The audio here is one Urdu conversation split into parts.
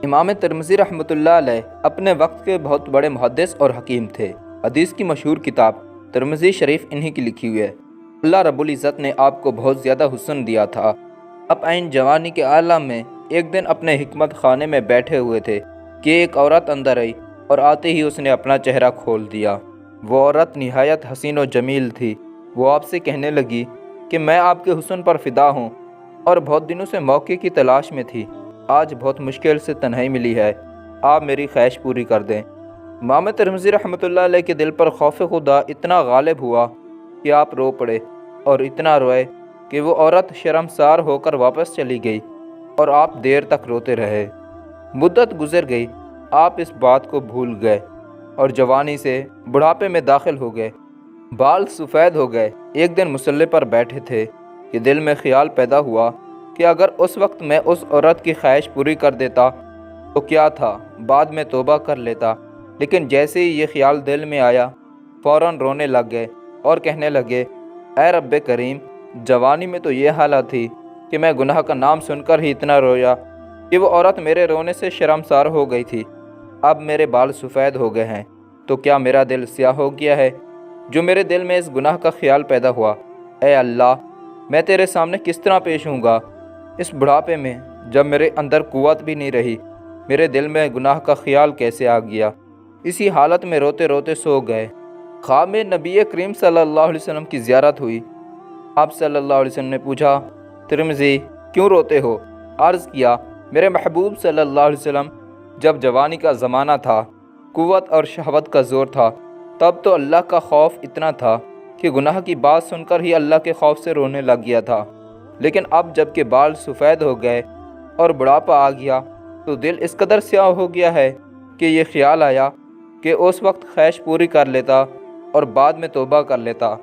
امام ترمذی رحمۃ اللہ علیہ اپنے وقت کے بہت بڑے محدث اور حکیم تھے۔ حدیث کی مشہور کتاب ترمذی شریف انہی کی لکھی ہوئی ہے۔ اللہ رب العزت نے آپ کو بہت زیادہ حسن دیا تھا۔ آپ عین جوانی کے عالم میں ایک دن اپنے حکمت خانے میں بیٹھے ہوئے تھے کہ ایک عورت اندر آئی اور آتے ہی اس نے اپنا چہرہ کھول دیا۔ وہ عورت نہایت حسین و جمیل تھی۔ وہ آپ سے کہنے لگی کہ میں آپ کے حسن پر فدا ہوں اور بہت دنوں سے موقع کی تلاش میں تھی۔ آج بہت مشکل سے تنہائی ملی ہے، آپ میری خواہش پوری کر دیں۔ امام ترمذی رحمۃ اللہ علیہ کے دل پر خوف خدا اتنا غالب ہوا کہ آپ رو پڑے اور اتنا روئے کہ وہ عورت شرمسار ہو کر واپس چلی گئی اور آپ دیر تک روتے رہے۔ مدت گزر گئی، آپ اس بات کو بھول گئے اور جوانی سے بڑھاپے میں داخل ہو گئے۔ بال سفید ہو گئے۔ ایک دن مصلی پر بیٹھے تھے کہ دل میں خیال پیدا ہوا کہ اگر اس وقت میں اس عورت کی خواہش پوری کر دیتا تو کیا تھا، بعد میں توبہ کر لیتا۔ لیکن جیسے ہی یہ خیال دل میں آیا، فوراً رونے لگ گئے اور کہنے لگے، اے رب کریم، جوانی میں تو یہ حالت تھی کہ میں گناہ کا نام سن کر ہی اتنا رویا کہ وہ عورت میرے رونے سے شرمسار ہو گئی تھی۔ اب میرے بال سفید ہو گئے ہیں تو کیا میرا دل سیاہ ہو گیا ہے جو میرے دل میں اس گناہ کا خیال پیدا ہوا؟ اے اللہ، میں تیرے سامنے کس طرح پیش ہوں گا اس بڑھاپے میں جب میرے اندر قوت بھی نہیں رہی؟ میرے دل میں گناہ کا خیال کیسے آ گیا؟ اسی حالت میں روتے روتے سو گئے۔ خواب میں نبی کریم صلی اللہ علیہ وسلم کی زیارت ہوئی۔ آپ صلی اللہ علیہ وسلم نے پوچھا، ترمذی کیوں روتے ہو؟ عرض کیا، میرے محبوب صلی اللہ علیہ وسلم، جب جوانی کا زمانہ تھا، قوت اور شہوت کا زور تھا، تب تو اللہ کا خوف اتنا تھا کہ گناہ کی بات سن کر ہی اللہ کے خوف سے رونے لگ گیا تھا۔ لیکن اب جب کہ بال سفید ہو گئے اور بڑھاپا آ گیا تو دل اس قدر سیاہ ہو گیا ہے کہ یہ خیال آیا کہ اس وقت خواہش پوری کر لیتا اور بعد میں توبہ کر لیتا۔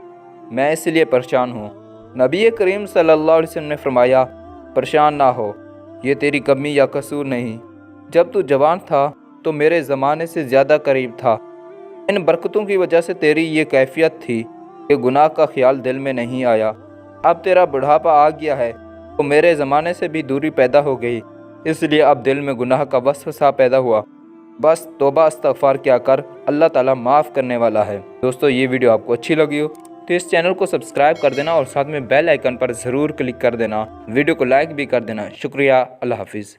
میں اس لیے پریشان ہوں۔ نبی کریم صلی اللہ علیہ وسلم نے فرمایا، پریشان نہ ہو، یہ تیری کمی یا قصور نہیں۔ جب تو جوان تھا تو میرے زمانے سے زیادہ قریب تھا۔ ان برکتوں کی وجہ سے تیری یہ کیفیت تھی کہ گناہ کا خیال دل میں نہیں آیا۔ اب تیرا بڑھاپا آ گیا ہے تو میرے زمانے سے بھی دوری پیدا ہو گئی، اس لیے اب دل میں گناہ کا وسوسہ پیدا ہوا۔ بس توبہ استغفار کیا کر، اللہ تعالیٰ معاف کرنے والا ہے۔ دوستو، یہ ویڈیو آپ کو اچھی لگی ہو تو اس چینل کو سبسکرائب کر دینا اور ساتھ میں بیل آئیکن پر ضرور کلک کر دینا۔ ویڈیو کو لائک بھی کر دینا۔ شکریہ، اللہ حافظ۔